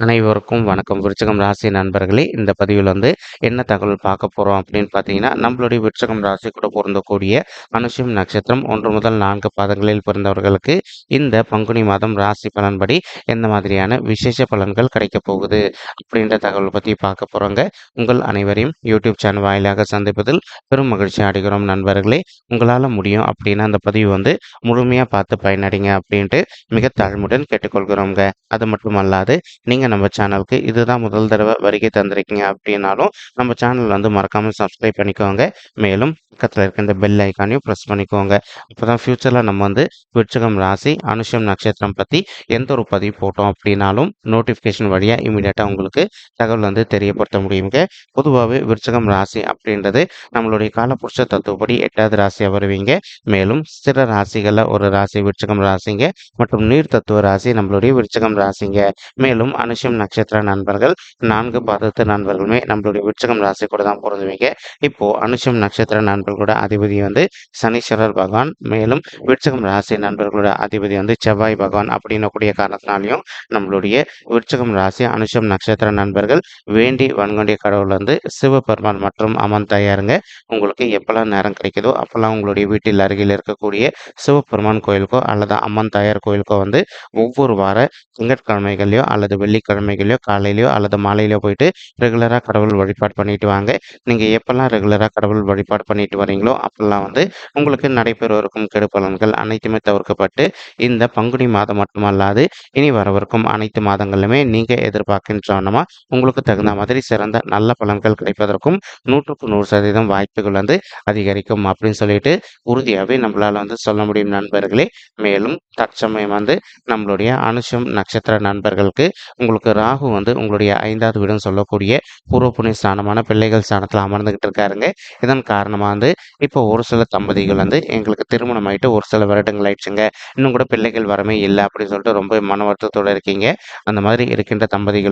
அனைவருக்கும் வணக்கம். விருச்சிகம் ராசி நண்பர்களே, இந்த பதிவில் என்ன தகவல் பார்க்க போறோம் அப்படின்னு பார்த்தீங்கன்னா, நம்மளுடைய விருச்சிகம் ராசி கூட பொருந்தக்கூடிய அனுஷம் நட்சத்திரம் 1 முதல் 4 பாதங்களில் பிறந்தவர்களுக்கு இந்த பங்குனி மாதம் ராசி பலன்படி எந்த மாதிரியான விசேஷ பலன்கள் கிடைக்கப் போகுது அப்படின்ற தகவல் பற்றி பார்க்க போறோங்க. உங்கள் அனைவரையும் யூடியூப் சேனல் வாயிலாக சந்திப்பதில் பெரும் மகிழ்ச்சி அடைகிறோம் நண்பர்களே. உங்களால் முடியும் அப்படின்னா அந்த பதிவு முழுமையாக பார்த்து பயனடைங்க அப்படின்ட்டு மிக தாழ்மையுடன் கேட்டுக்கொள்கிறோங்க. அது மட்டும் அல்லாது நீங்கள் நம்ம சேனலுக்கு இதுதான் முதல் தடவை வருகை தந்திருக்கீங்க அப்படின்னாலும் நம்ம சேனல் மறக்காமல் சப்ஸ்கிரைப் பண்ணிக்கோங்க. மேலும் பக்கத்தில் இருக்க இந்த பெல் ஐக்கானையும் ப்ரெஸ் பண்ணிக்கோங்க. அப்போ தான் ஃப்யூச்சரில் நம்ம விருச்சிகம் ராசி அனுஷம் நட்சத்திரம் பற்றி எந்த ஒரு பதிவு போட்டோம் அப்படின்னாலும் நோட்டிஃபிகேஷன் வழியாக இமீடியட்டாக உங்களுக்கு தகவல் தெரியப்படுத்த முடியுங்க. பொதுவாகவே விருச்சிகம் ராசி அப்படின்றது நம்மளுடைய காலபுருஷ தத்துவப்படி 8வது ராசியாக வருவீங்க. மேலும் ஸ்திர ராசிகளில் ஒரு ராசி விருச்சிகம் ராசிங்க மற்றும் நீர் தத்துவ ராசி நம்மளுடைய விருச்சிகம் ராசிங்க. மேலும் அனுஷம் நட்சத்திர நண்பர்கள் 4 பாதத்து நண்பர்களுமே நம்மளுடைய விருச்சிகம் ராசி கூட தான் பொருந்துவீங்க. இப்போ அனுஷம் நட்சத்திர நண்பர்களோட அதிபதி சனீஸ்வரர் பகவான், மேலும் விருச்சிகம் ராசி நண்பர்களோட அதிபதி செவ்வாய் பகவான் அப்படின்னக்கூடிய காரணத்தினாலையும் நம்மளுடைய விருச்சிகம் ராசி அனுஷம் நட்சத்திர நண்பர்கள் வேண்டி வன்கொண்டிய கடவுள் சிவபெருமான் மற்றும் அம்மன் தாயாருங்க. உங்களுக்கு எப்பெல்லாம் நேரம் கிடைக்குதோ அப்பெல்லாம் உங்களுடைய வீட்டில் அருகில் இருக்கக்கூடிய சிவபெருமான் கோயிலுக்கோ அல்லது அம்மன் தாயார் கோயிலுக்கோ ஒவ்வொரு வார திங்கட்கிழமைகளையோ அல்லது வெள்ளிக்கிழமைகளையோ காலையிலையோ அல்லது மாலையிலையோ போயிட்டு ரெகுலராக கடவுள் வழிபாடு பண்ணிட்டு வாங்க. நீங்கள் எப்பெல்லாம் ரெகுலராக கடவுள் வழிபாடு பண்ணிட்டு வரீங்களோ அப்பெல்லாம் உங்களுக்கு நடைபெறவிருக்கும் கெடு பலன்கள் அனைத்துமே தவிர்க்கப்பட்டு இந்த பங்குனி மாதம் மட்டுமல்லாது இனி வரவிருக்கும் அனைத்து மாதங்களிலுமே நீங்கள் எதிர்பார்க்கின்றனமா உங்களுக்கு தகுந்த மாதிரி சிறந்த நல்ல பலன்கள் கிடைப்பதற்கும் 100க்கு 100% வாய்ப்புகள் அதிகரிக்கும் அப்படின்னு சொல்லிட்டு உறுதியாகவே நம்மளால் சொல்ல முடியும் நண்பர்களே. மேலும் தற்சமயம் நம்மளுடைய அனுஷம் நட்சத்திர நண்பர்களுக்கு உங்களுக்கு ராகு உங்களுடைய 5வது வீடுன்னு சொல்லக்கூடிய பூர்வ புண்ணிய ஸ்தானமான பிள்ளைகள் ஸ்தானத்தில் அமர்ந்துகிட்டு இருக்காருங்க. இதன் காரணமாக இப்போ ஒரு சில தம்பதிகள் எங்களுக்கு திருமணம் ஆயிட்டு ஒரு சில வருடங்கள் ஆயிடுச்சுங்க, இன்னும் கூட பிள்ளைகள் வரமே இல்லை அப்படின்னு சொல்லிட்டு ரொம்ப மன வருத்தத்தோடு இருக்கீங்க. அந்த மாதிரி இருக்கின்ற தம்பதிகள்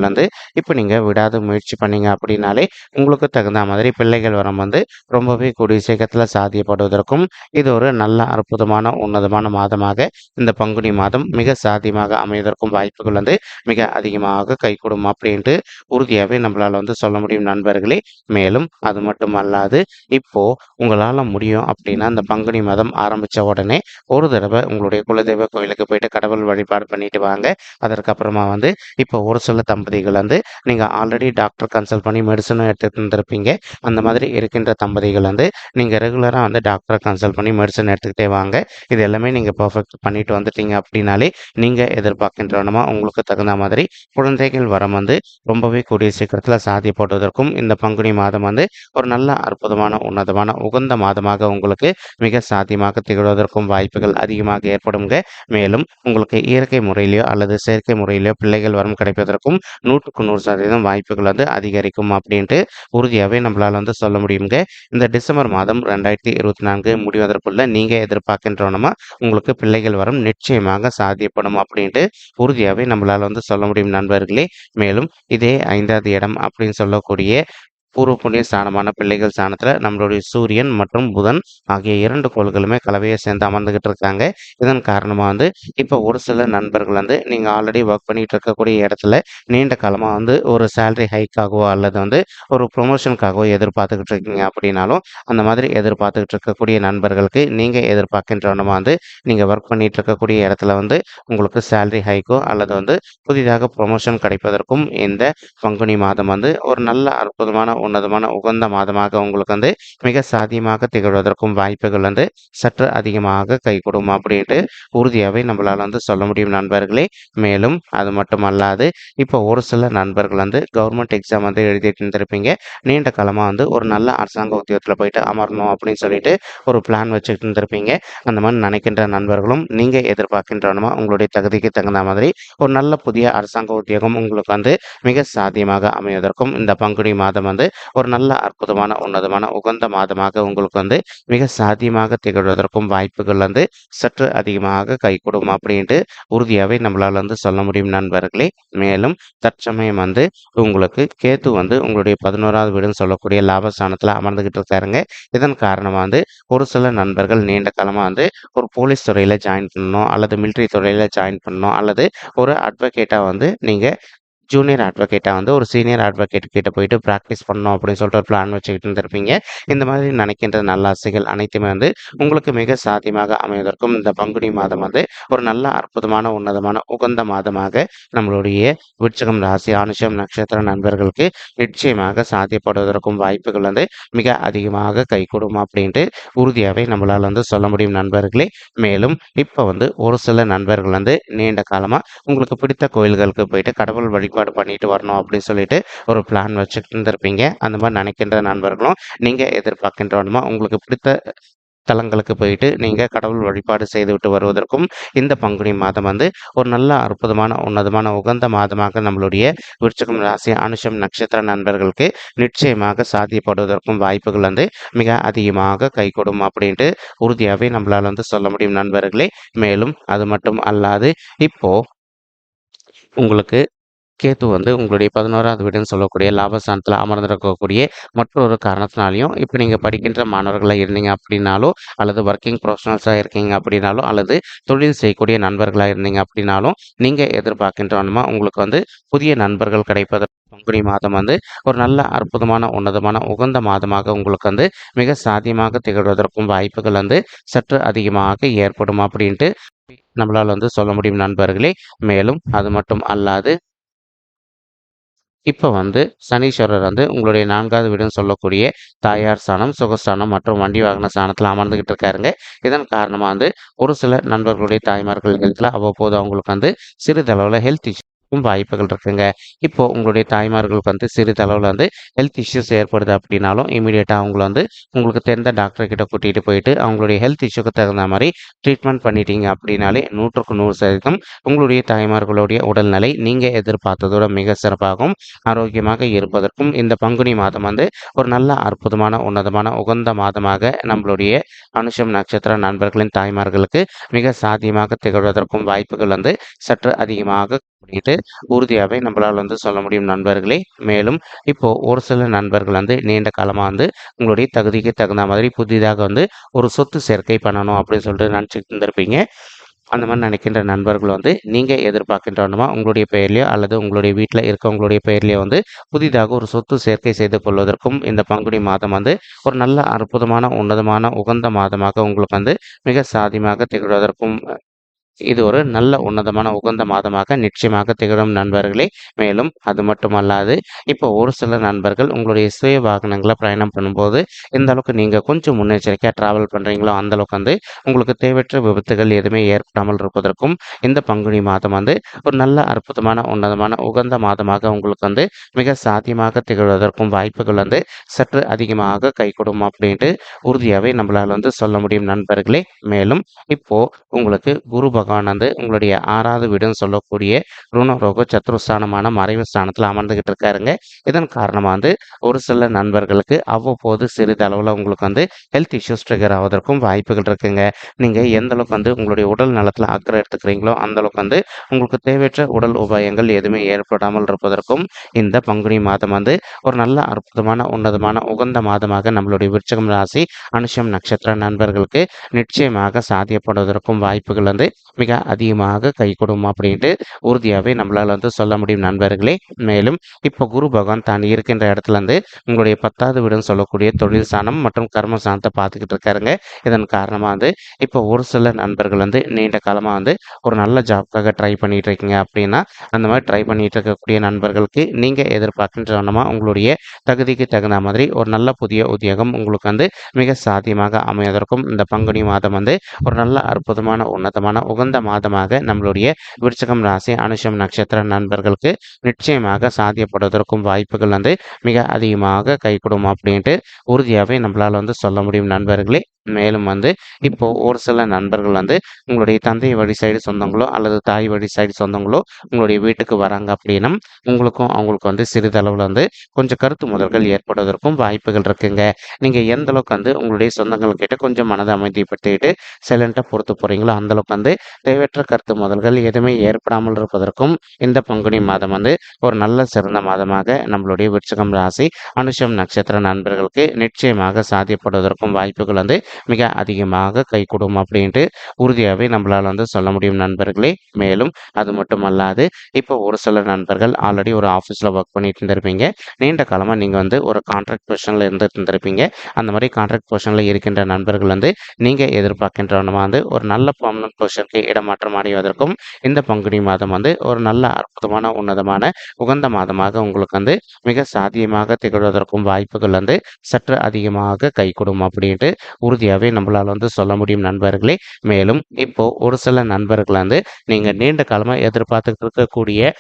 இப்போ நீங்கள் விடாத முயற்சி பண்ணீங்க அப்படின்னாலே உங்களுக்கு தகுந்த மாதிரி பிள்ளைகள் வரம் ரொம்பவே கூடிய சீக்கிரத்தில் சாத்தியப்படுவதற்கும் இது ஒரு நல்ல அற்புதமான உன்னதமான மாதமாக இந்த பங்குனி மாதம் மிக சாத்தியமாக அமைவதற்கும் வாய்ப்புகள் மிக அதிகமாக கைகூடும் அப்படின்ட்டு உறுதியாகவே நம்மளால் சொல்ல முடியும் நண்பர்களே. மேலும் அது மட்டும் அல்லாது இப்போ உங்களால் முடியும் அப்படின்னா இந்த பங்குனி மாதம் ஆரம்பித்த உடனே ஒரு தடவை உங்களுடைய குலதெய்வ கோயிலுக்கு போயிட்டு கடவுள் வழிபாடு பண்ணிட்டு வாங்க. அதற்கப்புறமா இப்போ ஒரு சில தம்பதிகள் நீங்கள் ஆல்ரெடி டாக்டர் கன்சல்ட் பண்ணி மெடிசனும் எடுத்துகிட்டு இருந்திருப்பீங்க. அந்த மாதிரி இருக்கின்ற தம்பதிகள் நீங்கள் ரெகுலராக டாக்டரை கன்சல்ட் பண்ணி மெடிசன் எடுத்துக்கிட்டே வாங்க. இது எல்லாமே நீங்கள் பர்ஃபெக்ட் பண்ணிட்டு வந்துட்டீங்க அப்படின்னாலே நீங்கள் எதிர்பார்க்கின்றனமா உங்களுக்கு தகுந்த மாதிரி குழந்தைகள் வரம் ரொம்பவே கூடிய சீக்கிரத்தில் சாத்தியப்படுவதற்கும் இந்த பங்குனி மாதம் ஒரு நல்ல அற்புதமான உன்னதமான உகந்த மாதமாக உங்களுக்கு மிக சாத்தியமாக திகழ்வதற்கும் வாய்ப்புகள் அதிகமாக ஏற்படுங்க. மேலும் உங்களுக்கு இயற்கை முறையிலையோ அல்லது செயற்கை முறையிலையோ பிள்ளைகள் வரம் கிடைப்பதற்கும் 100க்கு 100% வாய்ப்புகள் அதிகரிக்கும் அப்படின்ட்டு உறுதியாகவே நம்மளால் சொல்ல முடியுங்க. இந்த டிசம்பர் மாதம் 2024 முடிவதற்குள்ள நீங்கள் எதிர்பார்க்கின்றனமா உங்களுக்கு பிள்ளைகள் வரம் நிச்சயமாக சாத்தியப்படும் அப்படின்ட்டு உறுதியாகவே நம்மளால் சொல்ல முடியும் நண்பர்களே. மேலும் இதே 5வது இடம் அப்படின்னு சொல்லக்கூடிய பூர்வ புண்ணிய ஸ்தானமான பிள்ளைகள் ஸ்தானத்தில் நம்மளுடைய சூரியன் மற்றும் புதன் ஆகிய 2 கோள்களுமே கலவையை சேர்ந்து அமர்ந்துகிட்டு இருக்காங்க. இதன் காரணமாக இப்போ ஒரு சில நண்பர்கள் நீங்கள் ஆல்ரெடி ஒர்க் பண்ணிட்டு இருக்கக்கூடிய இடத்துல நீண்ட காலமாக ஒரு சேலரி ஹைக்காகவோ அல்லது ஒரு ப்ரொமோஷனுக்காகவோ எதிர்பார்த்துக்கிட்டு இருக்கீங்க அப்படின்னாலும் அந்த மாதிரி எதிர்பார்த்துக்கிட்டு இருக்கக்கூடிய நண்பர்களுக்கு நீங்கள் எதிர்பார்க்கின்றனமா நீங்கள் ஒர்க் பண்ணிட்டு இருக்கக்கூடிய இடத்துல உங்களுக்கு சேலரி ஹைக்கோ அல்லது புதிதாக ப்ரொமோஷன் கிடைப்பதற்கும் இந்த பங்குனி மாதம் ஒரு நல்ல அற்புதமான உன்னதமான உகந்த மாதமாக உங்களுக்கு மிக சாத்தியமாக திகழ்வதற்கும் வாய்ப்புகள் சற்று அதிகமாக கைகூடும் அப்படின்ட்டு உறுதியாகவே நம்மளால் சொல்ல முடியும் நண்பர்களே. மேலும் அது மட்டும் அல்லாது இப்போ ஒரு சில நண்பர்கள் கவர்மெண்ட் எக்ஸாம் எழுதிட்டு இருந்திருப்பீங்க. நீண்ட காலமாக ஒரு நல்ல அரசாங்க உத்தியோகத்தில் போயிட்டு அமரணும் அப்படின்னு சொல்லிட்டு ஒரு பிளான் வச்சுக்கிட்டு இருந்திருப்பீங்க. அந்த மாதிரி நினைக்கின்ற நண்பர்களும் நீங்கள் எதிர்பார்க்கின்றனமா உங்களுடைய தகுதிக்கு தகுந்த மாதிரி ஒரு நல்ல புதிய அரசாங்க உத்தியோகம் உங்களுக்கு மிக சாத்தியமாக அமைவதற்கும் இந்த பங்குனி மாதம் ஒரு நல்ல அற்புதமான உன்னதமான உகந்த மாதமாக உங்களுக்கு மிக சாத்தியமாக திகழ்வதற்கும் வாய்ப்புகள் சற்று அதிகமாக கைகூடும் அப்படின்ட்டு உறுதியாகவே நம்மளால் சொல்ல முடியும் நண்பர்களே. மேலும் தற்சமயம் உங்களுக்கு கேத்து உங்களுடைய 11வது வீடுன்னு சொல்லக்கூடிய லாபஸ்தானத்தில் அமர்ந்துகிட்டு இருக்காருங்க. இதன் காரணமாக ஒரு சில நண்பர்கள் நீண்ட காலமாக ஒரு போலீஸ் துறையில் ஜாயின் பண்ணணும் அல்லது மிலிட்ரி துறையில் ஜாயின் பண்ணணும் அல்லது ஒரு அட்வொகேட்டாக நீங்கள் ஜூனியர் அட்வொகேட்டா வந்து ஒரு சீனியர் அட்வொகேட் கிட்ட போயிட்டு பிராக்டிஸ் பண்ணணும் அப்படின்னு சொல்லிட்டு ஒரு பிளான் வச்சுக்கிட்டு இருந்திருப்பீங்க. இந்த மாதிரி நினைக்கின்ற நல்லாசைகள் அனைத்துமே வந்து உங்களுக்கு மிக சாத்தியமாக அமைவதற்கும் இந்த பங்குனி மாதம் வந்து ஒரு நல்ல அற்புதமான உன்னதமான உகந்த மாதமாக நம்மளுடைய விருச்சிகம் ராசி அனுஷம் நட்சத்திர நண்பர்களுக்கு நிச்சயமாக சாத்தியப்படுவதற்கும் வாய்ப்புகள் வந்து மிக அதிகமாக கைகூடும் அப்படின்ட்டு உறுதியாகவே நம்மளால் வந்து சொல்ல முடியும் நண்பர்களே. மேலும் இப்போ வந்து ஒரு சில நண்பர்கள் வந்து நீண்ட காலமாக உங்களுக்கு பிடித்த கோயில்களுக்கு போயிட்டு கடவுள் வழிபாடு பண்ணிட்டு வரணும் அப்படின்னு சொல்லிட்டு ஒரு பிளான் வச்சுட்டு இருந்திருப்பீங்க. அந்த மாதிரி நினைக்கின்ற நண்பர்களும் நீங்கள் எதிர்பார்க்கின்றவனுமா உங்களுக்கு பிடித்த தலங்களுக்கு போயிட்டு நீங்கள் கடவுள் வழிபாடு செய்துவிட்டு வருவதற்கும் இந்த பங்குனி மாதம் வந்து ஒரு நல்ல அற்புதமான உன்னதமான உகந்த மாதமாக நம்மளுடைய விருச்சிகம் ராசி அனுஷம் நட்சத்திர நண்பர்களுக்கு நிச்சயமாக சாத்தியப்படுவதற்கும் வாய்ப்புகள் வந்து மிக அதிகமாக கைகூடும் அப்படின்ட்டு உறுதியாகவே நம்மளால் வந்து சொல்ல முடியும் நண்பர்களே. மேலும் அது மட்டும் அல்லாது இப்போ உங்களுக்கு கேத்து வந்து உங்களுடைய 11வது வீடுன்னு சொல்லக்கூடிய லாபஸ்தானத்தில் அமர்ந்திருக்கக்கூடிய மற்றொரு காரணத்தினாலையும் இப்போ நீங்கள் படிக்கின்ற மாணவர்களாக இருந்தீங்க அப்படின்னாலும், அல்லது ஒர்க்கிங் ப்ரொஃபஷனல்ஸாக இருக்கீங்க அப்படின்னாலும், அல்லது தொழில் செய்யக்கூடிய நண்பர்களாக இருந்தீங்க அப்படின்னாலும், நீங்கள் எதிர்பார்க்கின்றவனுமா உங்களுக்கு வந்து புதிய நண்பர்கள் கிடைப்பதற்கு பங்குனி மாதம் வந்து ஒரு நல்ல அற்புதமான உன்னதமான உகந்த மாதமாக உங்களுக்கு வந்து மிக சாத்தியமாக திகழ்வதற்கும் வாய்ப்புகள் வந்து சற்று அதிகமாக ஏற்படும் அப்படின்ட்டு நம்மளால் வந்து சொல்ல முடியும் நண்பர்களே. மேலும் அது மட்டும் அல்லாது இப்போ வந்து சனீஸ்வரர் வந்து உங்களுடைய 4வது வீடுன்னு சொல்லக்கூடிய தாயார் ஸ்தானம், சுகஸ்தானம் மற்றும் வண்டி வாகன ஸ்தானத்தில் அமர்ந்துகிட்டு இருக்காருங்க. இதன் காரணமாக வந்து ஒரு சில நண்பர்களுடைய தாய்மார்கள் ஹெல்த்தில் அவ்வப்போது அவங்களுக்கு வந்து சிறிதளவில் ஹெல்த் இஷ்யூக்கும் வாய்ப்புகள் இருக்குங்க. இப்போ உங்களுடைய தாய்மார்களுக்கு வந்து சிறிதளவில் வந்து ஹெல்த் இஷ்யூஸ் ஏற்படுது அப்படின்னாலும் இமீடியட்டாக அவங்கள வந்து உங்களுக்கு தெரிந்த டாக்டர் கிட்ட கூட்டிகிட்டு போயிட்டு அவங்களுடைய ஹெல்த் இஷ்யூக்கு தகுந்த மாதிரி ட்ரீட்மெண்ட் பண்ணிட்டீங்க அப்படின்னாலே 100க்கு 100% உங்களுடைய தாய்மார்களுடைய உடல்நிலை நீங்கள் எதிர்பார்த்ததோட மிக சிறப்பாகவும் ஆரோக்கியமாக இருப்பதற்கும் இந்த பங்குனி மாதம் வந்து ஒரு நல்ல அற்புதமான உன்னதமான உகந்த மாதமாக நம்மளுடைய அனுஷம் நட்சத்திர நண்பர்களின் தாய்மார்களுக்கு மிக சாத்தியமாக திகழ்வதற்கும் வாய்ப்புகள் வந்து சற்று அதிகமாக கூடிட்டு உறுதியாகவே நம்மளால் வந்து சொல்ல முடியும் நண்பர்களே. மேலும் இப்போ ஒரு சில நண்பர்கள் வந்து நீண்ட காலமாக வந்து உங்களுடைய தகுதிக்கு தகுந்த மாதிரி புதிதாக வந்து ஒரு சொத்து சேர்க்கை பண்ணணும் அப்படின்னு சொல்லிட்டு நினச்சிட்டு இருந்திருப்பீங்க. அந்த மாதிரி நினைக்கின்ற நண்பர்கள் வந்து நீங்கள் எதிர்பார்க்கின்றவனுமா உங்களுடைய பெயர்லையோ அல்லது உங்களுடைய வீட்டில் இருக்கவங்களுடைய பெயர்லையோ வந்து புதிதாக ஒரு சொத்து சேர்க்கை செய்து கொள்வதற்கும் இந்த பங்குனி மாதம் வந்து ஒரு நல்ல அற்புதமான உன்னதமான உகந்த மாதமாக உங்களுக்கு வந்து மிக சாதியமாக திகழ்வதற்கும் இது ஒரு நல்ல உன்னதமான உகந்த மாதமாக நிச்சயமாக திகழும் நண்பர்களே. மேலும் அது மட்டுமல்லாது இப்போ ஒரு சில நண்பர்கள் உங்களுடைய சுய வாகனங்களை பயணம் பண்ணும்போது எந்த அளவுக்கு நீங்கள் கொஞ்சம் முன்னெச்சரிக்கையாக ட்ராவல் பண்ணுறீங்களோ அந்த அளவுக்கு வந்து உங்களுக்கு தேவையற்ற விபத்துகள் எதுவுமே ஏற்படாமல் இருப்பதற்கும் இந்த பங்குனி மாதம் வந்து ஒரு நல்ல அற்புதமான உன்னதமான உகந்த மாதமாக உங்களுக்கு வந்து மிக சாத்தியமாக திகழ்வதற்கும் வாய்ப்புகள் வந்து சற்று அதிகமாக கைகூடும் அப்படின்ட்டு உறுதியாகவே நம்மளால் வந்து சொல்ல முடியும் நண்பர்களே. மேலும் இப்போ உங்களுக்கு குரு பகவான் வந்து உங்களுடைய 6வது வீடுன்னு சொல்லக்கூடிய ருணரோக சத்ருஸ்தானமான மறைவு ஸ்தானத்தில் அமர்ந்துகிட்டு இருக்காருங்க. இதன் காரணமாக வந்து ஒரு சில நண்பர்களுக்கு அவ்வப்போது சிறிதளவில் உங்களுக்கு வந்து ஹெல்த் இஷ்யூஸ் ட்ரிகர் ஆவதற்கும் வாய்ப்புகள் இருக்குங்க. நீங்கள் எந்த அளவுக்கு வந்து உங்களுடைய உடல் நலத்தில் அக்கறை எடுத்துக்கிறீங்களோ அந்த அளவுக்கு வந்து உங்களுக்கு தேவையற்ற உடல் உபாயங்கள் எதுவுமே ஏற்படாமல் இருப்பதற்கும் இந்த பங்குனி மாதம் வந்து ஒரு நல்ல அற்புதமான உன்னதமான உகந்த மாதமாக நம்மளுடைய விருச்சிகம் ராசி அனுஷம் நட்சத்திர நண்பர்களுக்கு நிச்சயமாக சாத்தியப்படுவதற்கும் வாய்ப்புகள் வந்து மிக அதிகமாக கைகூடும் அப்படின்ட்டு உறுதியாகவே நம்மளால் வந்து சொல்ல முடியும் நண்பர்களே. மேலும் இப்போ குரு பகவான் தான் இருக்கின்ற இடத்துல இருந்து உங்களுடைய 10வது வீடுன்னு சொல்லக்கூடிய தொழில் ஸ்தானம் மற்றும் கர்ம ஸ்தானத்தை பார்த்துக்கிட்டு இருக்காருங்க. இதன் காரணமாக வந்து இப்போ ஒரு சில நண்பர்கள் வந்து நீண்ட காலமாக வந்து ஒரு நல்ல ஜாப்காக ட்ரை பண்ணிட்டு இருக்கீங்க அப்படின்னா அந்த மாதிரி ட்ரை பண்ணிட்டு இருக்கக்கூடிய நண்பர்களுக்கு நீங்கள் எதிர்பார்க்கின்றவனமா உங்களுடைய தகுதிக்கு தகுந்த மாதிரி ஒரு நல்ல புதிய உத்தியோகம் உங்களுக்கு வந்து மிக சாத்தியமாக அமைவதற்கும் இந்த பங்குனி மாதம் வந்து ஒரு நல்ல அற்புதமான உன்னதமான உகந்த மாதமாக நம்மளுடைய விருச்சிகம் ராசி அனுஷம் நட்சத்திர நண்பர்களுக்கு நிச்சயமாக சாத்தியப்படுவதற்கும் வாய்ப்புகள் வந்து மிக அதிகமாக கைகூடும் அப்படின்ட்டு உறுதியாகவே நம்மளால் வந்து சொல்ல முடியும் நண்பர்களே. மேலும் வந்து இப்போ ஒரு சில நண்பர்கள் வந்து உங்களுடைய தந்தை வழி சைடு சொந்தங்களோ அல்லது தாய் வழி சைடு சொந்தங்களோ உங்களுடைய வீட்டுக்கு வராங்க அப்படின்னா உங்களுக்கும் அவங்களுக்கு வந்து சிறிதளவில் வந்து கொஞ்சம் கருத்து முதல்கள் ஏற்படுவதற்கும் வாய்ப்புகள் இருக்குங்க. நீங்கள் எந்த அளவுக்கு வந்து உங்களுடைய சொந்தங்கள் கிட்ட கொஞ்சம் மனதை அமைதிப்படுத்திக்கிட்டு சைலண்டாக பொறுத்து போகிறீங்களோ அந்தளவுக்கு வந்து தேவையற்ற கருத்து முதல்கள் எதுவுமே ஏற்படாமல் இருப்பதற்கும் இந்த பங்குனி மாதம் வந்து ஒரு நல்ல சிறந்த மாதமாக நம்மளுடைய விருச்சிகம் ராசி அனுஷம் நட்சத்திர நண்பர்களுக்கு நிச்சயமாக சாத்தியப்படுவதற்கும் வாய்ப்புகள் வந்து மிக அதிகமாக கைகூடும் அப்படின்ட்டு உறுதியாகவே நம்மளால் வந்து சொல்ல முடியும் நண்பர்களே. மேலும் அது மட்டும் அல்லாது இப்போ ஒரு சில நண்பர்கள் ஆல்ரெடி ஒரு ஆஃபீஸில் ஒர்க் பண்ணிட்டு இருந்திருப்பீங்க. நீண்ட காலமாக நீங்கள் வந்து ஒரு கான்ட்ராக்ட் பொசிஷனில் இருந்துட்டு இருந்திருப்பீங்க. அந்த மாதிரி கான்ட்ராக்ட் பொசிஷனில் இருக்கின்ற நண்பர்கள் வந்து நீங்கள் எதிர்பார்க்கின்றவனமா வந்து ஒரு நல்ல பர்மனன்ட் பொசிஷனுக்கு இடமாற்றம் அடைவதற்கும் இந்த பங்குனி மாதம் வந்து ஒரு நல்ல அற்புதமான உன்னதமான உகந்த மாதமாக உங்களுக்கு வந்து மிக சாத்தியமாக திகழ்வதற்கும் வாய்ப்புகள் வந்து சற்று அதிகமாக கைகூடும் அப்படின்ட்டு உறுதியாகவே நம்மளால் வந்து சொல்ல முடியும் நண்பர்களே. மேலும் இப்போ ஒரு சில நண்பர்கள் வந்து நீங்கள் நீண்ட காலமாக எதிர்பார்த்துட்டு இருக்கக்கூடிய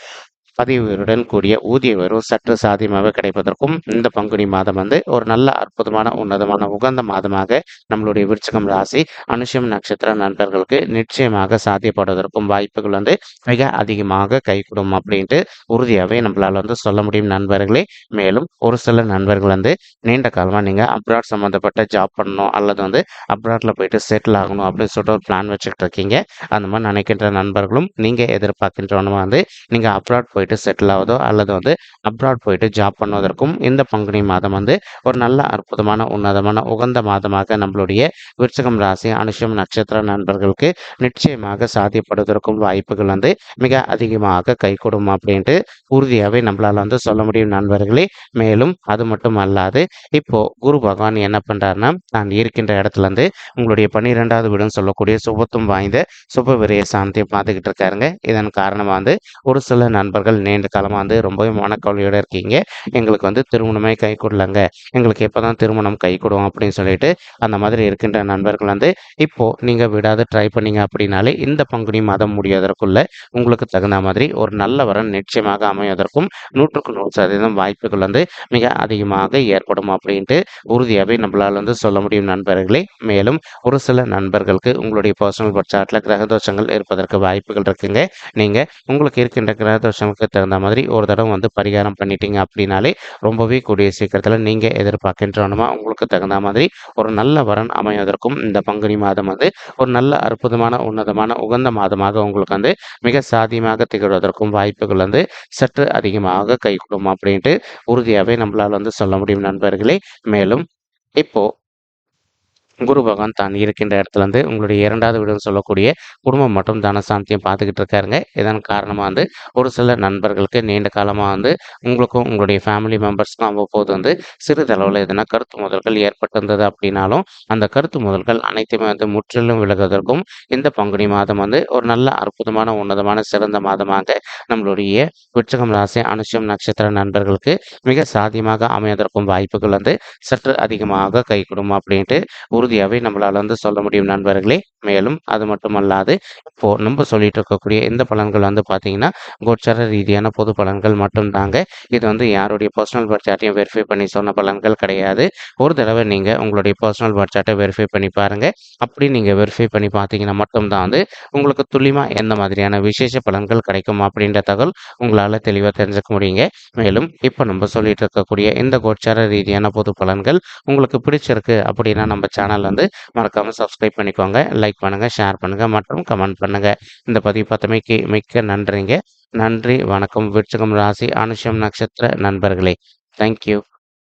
பதவி உயர்வுடன் கூடிய ஊதிய உயர்வு சற்று சாத்தியமாக கிடைப்பதற்கும் இந்த பங்குனி மாதம் வந்து ஒரு நல்ல அற்புதமான உன்னதமான உகந்த மாதமாக நம்மளுடைய விருச்சிகம் ராசி அனுஷம் நட்சத்திர நண்பர்களுக்கு நிச்சயமாக சாத்தியப்படுவதற்கும் வாய்ப்புகள் வந்து மிக அதிகமாக கைகூடும் அப்படின்ட்டு உறுதியாகவே நம்மளால் வந்து சொல்ல முடியும் நண்பர்களே. மேலும் ஒரு சில நண்பர்கள் வந்து நீண்ட காலமாக நீங்கள் அப்ராட் சம்மந்தப்பட்ட ஜாப் பண்ணணும் அல்லது வந்து அப்ராட்டில் போயிட்டு செட்டில் ஆகணும் அப்படின்னு சொல்லிட்டு ஒரு பிளான் வச்சுக்கிட்டு இருக்கீங்க. அந்த மாதிரி நினைக்கின்ற நண்பர்களும் நீங்கள் எதிர்பார்க்கின்றவனும் வந்து நீங்கள் அப்ராட் போயிட்டு செட்டில் ஆவதோ அல்லது வந்து அப்ராட் போயிட்டு ஜாப் பண்ணுவதற்கும் இந்த பங்குனி மாதம் வந்து ஒரு நல்ல அற்புதமான உன்னதமான உகந்த மாதமாக நம்மளுடைய விருச்சிகம் ராசி அனுஷம் நட்சத்திர நண்பர்களுக்கு நிச்சயமாக சாத்தியப்படுவதற்கும் வாய்ப்புகள் வந்து மிக அதிகமாக கைகூடும் அப்படின்ட்டு உறுதியாகவே நம்மளால் வந்து சொல்ல முடியும் நண்பர்களே. மேலும் அது மட்டும் அல்லாது இப்போ குரு பகவான் என்ன பண்றாருன்னா நான் இருக்கின்ற இடத்துல இருந்து உங்களுடைய 12வது வீடுன்னு சொல்லக்கூடிய சுபத்துவம் வாய்ந்த சுப விரய சாந்தியை பார்த்துக்கிட்டு இருக்காருங்க. இதன் காரணமாக வந்து ஒரு சில நண்பர்கள் நீண்ட காலமாக வந்து ரொம்பவே மனக்கவலையோடு இருக்கீங்க. எங்களுக்கு வந்து திருமணமே கை கூடலங்க, எங்களுக்கு எப்போ தான் திருமணம் கை கூடும் அப்படின்னு சொல்லிட்டு அந்த மாதிரி இருக்கின்ற நண்பர்கள் வந்து இப்போ நீங்கள் விடாது ட்ரை பண்ணீங்க அப்படின்னாலே இந்த பங்குனி மாதம் முடிவதற்குள்ள உங்களுக்கு தகுந்த மாதிரி ஒரு நல்ல வரன் நிச்சயமாக அமைவதற்கும் 100% வாய்ப்புகள் வந்து மிக அதிகமாக ஏற்படும் அப்படின்ட்டு உறுதியாகவே நம்மளால் வந்து சொல்ல முடியும் நண்பர்களே. மேலும் ஒரு சில நண்பர்களுக்கு உங்களுடைய பர்சனல் சார்ட்டில் கிரக தோஷங்கள் இருப்பதற்கு வாய்ப்புகள் இருக்குங்க. நீங்கள் உங்களுக்கு இருக்கின்ற கிரக தோஷங்களுக்கு தகுந்த மாதிரி ஒரு தடவை வந்து பரிகாரம் பண்ணிட்டீங்க அப்படின்னாலே ரொம்பவே கூடிய சீக்கிரத்தில் நீங்கள் எதிர்பார்க்கின்றவனுமா உங்களுக்கு தகுந்த மாதிரி ஒரு நல்ல வரன் அமைவதற்கும் இந்த பங்குனி மாதம் வந்து ஒரு நல்ல அற்புதமான உன்னதமான உகந்த மாதமாக உங்களுக்கு வந்து மிக சாத்தியமாக திகழ்வதற்கும் வாய்ப்புகள் வந்து சற்று அதிகமாக கைகூடும் அப்படின்ட்டு உறுதியாகவே நம்மளால் வந்து சொல்ல முடியும் நண்பர்களே. மேலும் இப்போ குரு பகவான் தான் இருக்கின்ற இடத்துல இருந்து உங்களுடைய 2வது வீடுன்னு சொல்லக்கூடிய குடும்பம் மற்றும் தனசாந்தியம் பார்த்துக்கிட்டு இருக்காருங்க. இதன் காரணமாக வந்து ஒரு சில நண்பர்களுக்கு நீண்ட காலமாக வந்து உங்களுக்கும் உங்களுடைய ஃபேமிலி மெம்பர்ஸ்க்கும் அவ்வப்போது வந்து சிறிதளவில் எதனா கருத்து மோதல்கள் ஏற்பட்டிருந்தது அப்படின்னாலும் அந்த கருத்து மோதல்கள் அனைத்துமே வந்து முற்றிலும் விலகுவதற்கும் இந்த பங்குனி மாதம் வந்து ஒரு நல்ல அற்புதமான உன்னதமான சிறந்த மாதமாக நம்மளுடைய விருச்சிகம் ராசி அனுஷம் நட்சத்திர நண்பர்களுக்கு மிக சாத்தியமாக அமைவதற்கும் வாய்ப்புகள் வந்து சற்று அதிகமாக கைகூடும் அப்படின்ட்டு உறுதியாகவே நம்மளால் வந்து சொல்ல முடியும் நண்பர்களே. மேலும் அது மட்டுமல்லாது இப்போ நம்ம சொல்லிட்டு இருக்கக்கூடிய இந்த பலன்கள் வந்து பார்த்தீங்கன்னா கோச்சார ரீதியான பொது பலன்கள் மட்டும்தாங்க. இது வந்து யாருடைய பர்சனல் பட்ஜெட்டையும் வெரிஃபை பண்ணி சொன்ன பலன்கள் கிடையாது. ஒரு தடவை நீங்கள் உங்களுடைய பர்சனல் பட்ஜெட்டை வெரிஃபை பண்ணி பாருங்கள். அப்படி நீங்கள் வெரிஃபை பண்ணி பார்த்தீங்கன்னா மட்டும்தான் வந்து உங்களுக்கு துல்லியமாக எந்த மாதிரியான விசேஷ பலன்கள் கிடைக்கும் அப்படின்ற தகவல் உங்களால் தெளிவாக தெரிஞ்சுக்க முடியுங்க. மேலும் இப்போ நம்ம சொல்லிட்டு இருக்கக்கூடிய இந்த கோச்சார ரீதியான பொது பலன்கள் உங்களுக்கு பிடிச்சிருக்கு அப்படின்னா நம்ம சேனல் வந்து மறக்காமல் சப்ஸ்கிரைப் பண்ணிக்கோங்க, லைக் பண்ணுங்கள், ஷேர் பண்ணுங்கள் மற்றும் கமெண்ட் பண்ணுங்கள். இந்த பதிவு பார்த்தமைக்கு மிக்க நன்றிங்க. நன்றி, வணக்கம். விருச்சிகம் ராசி அனுஷம் நட்சத்திர நண்பர்களே. தேங்க்யூ.